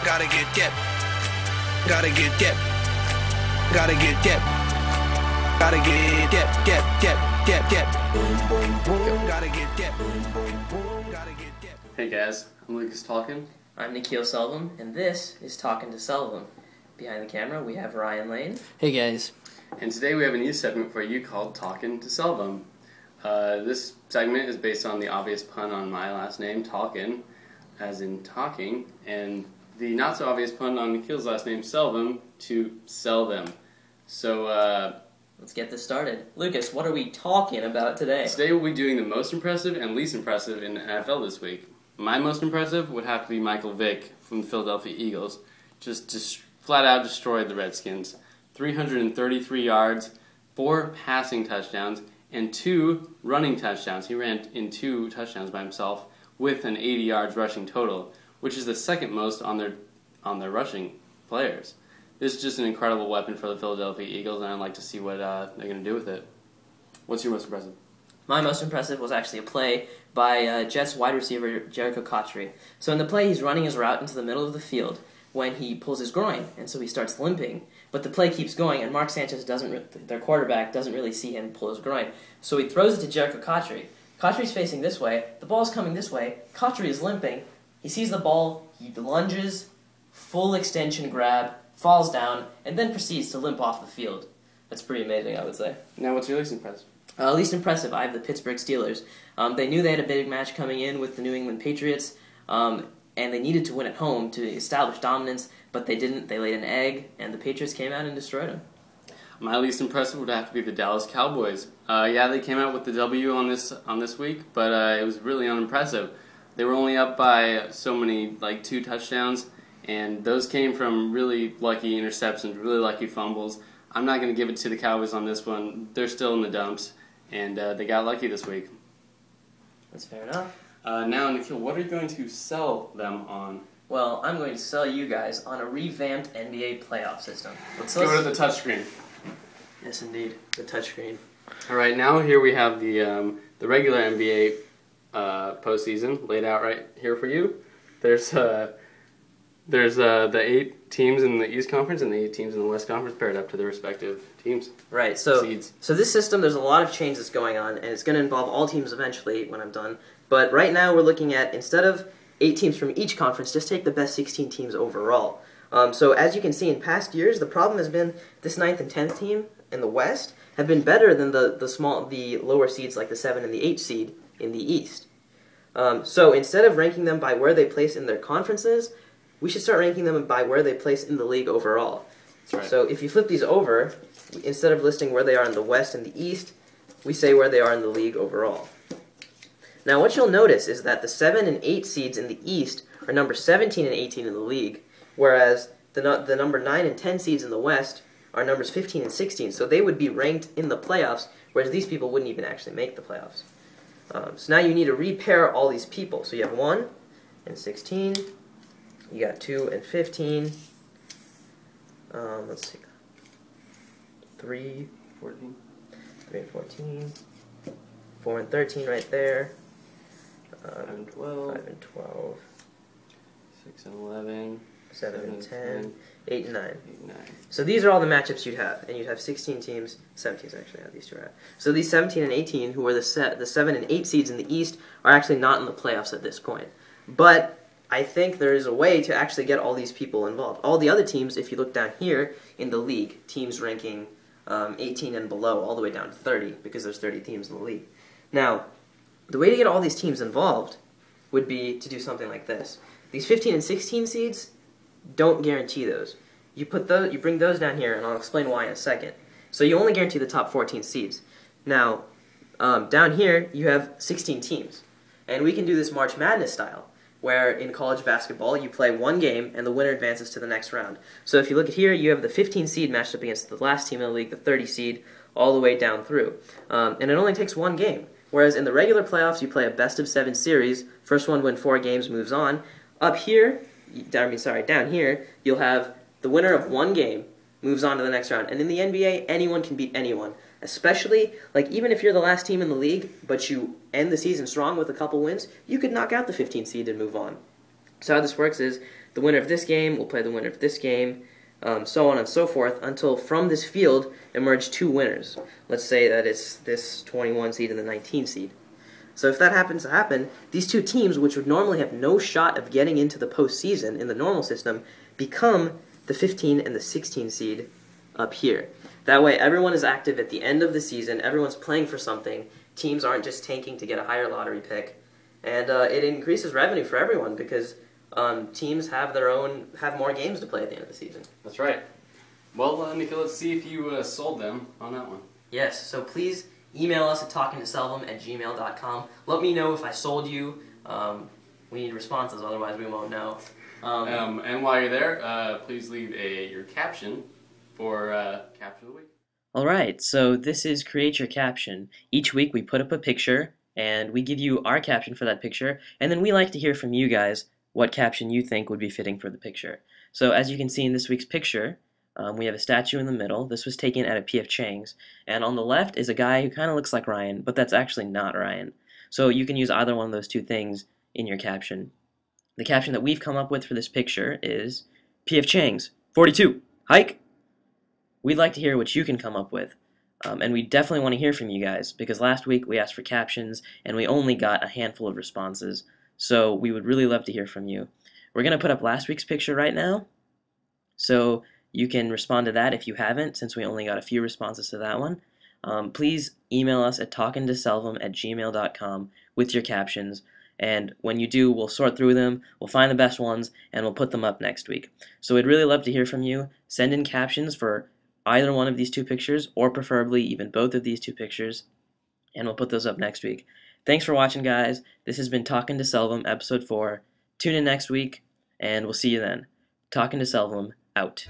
Gotta get. Gotta get. Gotta get. Gotta get. Boom, boom, boom. Gotta get. Boom, boom, boom. Gotta get. Hey guys, I'm Lucas Talken. I'm Talken2Selvam, and this is Talken2Selvam. Behind the camera, we have Ryan Lane. Hey guys. And today we have a new segment for you called Talken2Selvam. This segment is based on the obvious pun on my last name, Talken, as in talking, and the not-so-obvious pun on Nikhil's last name, Selvam, to sell them. So, let's get this started. Lucas, what are we talking about today? Today we'll be doing the most impressive and least impressive in the NFL this week. My most impressive would have to be Michael Vick from the Philadelphia Eagles. Just flat out destroyed the Redskins. 333 yards, 4 passing touchdowns, and 2 running touchdowns. He ran in 2 touchdowns by himself with an 80 yards rushing total, which is the second most on their rushing players. This is just an incredible weapon for the Philadelphia Eagles, and I'd like to see what they're going to do with it. What's your most impressive? My most impressive was actually a play by Jets wide receiver Jericho Cotchery. So in the play, he's running his route into the middle of the field when he pulls his groin, and so he starts limping. But the play keeps going, and Mark Sanchez their quarterback doesn't really see him pull his groin. So he throws it to Jericho Cotchery. Cotchery's facing this way, the ball's coming this way, Cotchery is limping, he sees the ball, he lunges, full extension grab, falls down, and then proceeds to limp off the field. That's pretty amazing, I would say. Now, what's your least impressive? Least impressive, I have the Pittsburgh Steelers. They knew they had a big match coming in with the New England Patriots, and they needed to win at home to establish dominance, but they didn't. They laid an egg, and the Patriots came out and destroyed them. My least impressive would have to be the Dallas Cowboys. Yeah, they came out with the W on this week, but it was really unimpressive. They were only up by so many, like 2 touchdowns, and those came from really lucky interceptions, really lucky fumbles. I'm not going to give it to the Cowboys on this one. They're still in the dumps, and they got lucky this week. That's fair enough. Now, Nikhil, what are you going to sell them on? Well, I'm going to sell you guys on a revamped NBA playoff system. Let's go to the touchscreen. Yes, indeed, the touchscreen. All right, now here we have the regular NBA postseason laid out right here for you. There's the 8 teams in the East Conference and the 8 teams in the West Conference paired up to their respective teams. Right, so seeds. So this system, there's a lot of changes going on, and it's going to involve all teams eventually when I'm done. But right now we're looking at, instead of 8 teams from each conference, just take the best 16 teams overall. So as you can see in past years, the problem has been this 9th and 10th team in the West have been better than the lower seeds like the 7 and the 8 seed in the East. So instead of ranking them by where they place in their conferences, we should start ranking them by where they place in the league overall. That's right. So if you flip these over, instead of listing where they are in the West and the East, we say where they are in the league overall. Now what you'll notice is that the 7 and 8 seeds in the East are number 17 and 18 in the league, whereas the number 9 and 10 seeds in the West are numbers 15 and 16, so they would be ranked in the playoffs, whereas these people wouldn't even actually make the playoffs. So now you need to repair all these people. So you have 1 and 16, you got 2 and 15, let's see, 3, 14. 3 and 14, 4 and 13 right there, 5 and 12. 5 and 12, 6 and 11. 7 and 10, 8 and 9. 8 and 9. So these are all the matchups you'd have, and you'd have 16 teams, 17 teams actually, how these two are at. So these 17 and 18, who are the 7 and 8 seeds in the East, are actually not in the playoffs at this point. But I think there is a way to actually get all these people involved. All the other teams, if you look down here in the league, teams ranking 18 and below, all the way down to 30, because there's 30 teams in the league. Now, the way to get all these teams involved would be to do something like this. These 15 and 16 seeds, don't guarantee those. You bring those down here, and I'll explain why in a second. So you only guarantee the top 14 seeds. Now, down here, you have 16 teams. And we can do this March Madness style, where in college basketball, you play one game, and the winner advances to the next round. So if you look at here, you have the 15 seed matched up against the last team in the league, the 30 seed, all the way down through. And it only takes one game. Whereas in the regular playoffs, you play a best-of-7 series. First one to win 4 games moves on. Up here, down here, you'll have the winner of one game moves on to the next round. And in the NBA, anyone can beat anyone. Especially, like, even if you're the last team in the league, but you end the season strong with a couple wins, you could knock out the 15 seed and move on. So how this works is, the winner of this game will play the winner of this game, so on and so forth, until from this field emerge 2 winners. Let's say that it's this 21 seed and the 19 seed. So if that happens to happen, these 2 teams, which would normally have no shot of getting into the postseason in the normal system, become the 15 and the 16 seed up here. That way, everyone is active at the end of the season. Everyone's playing for something. Teams aren't just tanking to get a higher lottery pick, and it increases revenue for everyone because teams have more games to play at the end of the season. That's right. Well, Nikhil, let's see if you sold them on that one. Yes. So please email us at Talken2Selvam@gmail.com. Let me know if I sold you. We need responses, otherwise we won't know. And while you're there, please leave your caption for Caption of the Week. Alright, so this is Create Your Caption. Each week we put up a picture, and we give you our caption for that picture, and then we like to hear from you guys what caption you think would be fitting for the picture. So as you can see in this week's picture, we have a statue in the middle. This was taken at a P.F. Chang's. And on the left is a guy who kind of looks like Ryan, but that's actually not Ryan. So you can use either one of those 2 things in your caption. The caption that we've come up with for this picture is P.F. Chang's 42 hike. We'd like to hear what you can come up with. And we definitely want to hear from you guys, because last week we asked for captions and we only got a handful of responses. So we would really love to hear from you. We're going to put up last week's picture right now, so you can respond to that if you haven't, since we only got a few responses to that one. Please email us at Talken2Selvam@gmail.com with your captions, and when you do, we'll sort through them, we'll find the best ones, and we'll put them up next week. So we'd really love to hear from you. Send in captions for either one of these 2 pictures, or preferably even both of these 2 pictures, and we'll put those up next week. Thanks for watching, guys. This has been Talken2Selvam, Episode 4. Tune in next week, and we'll see you then. Talken2Selvam, out.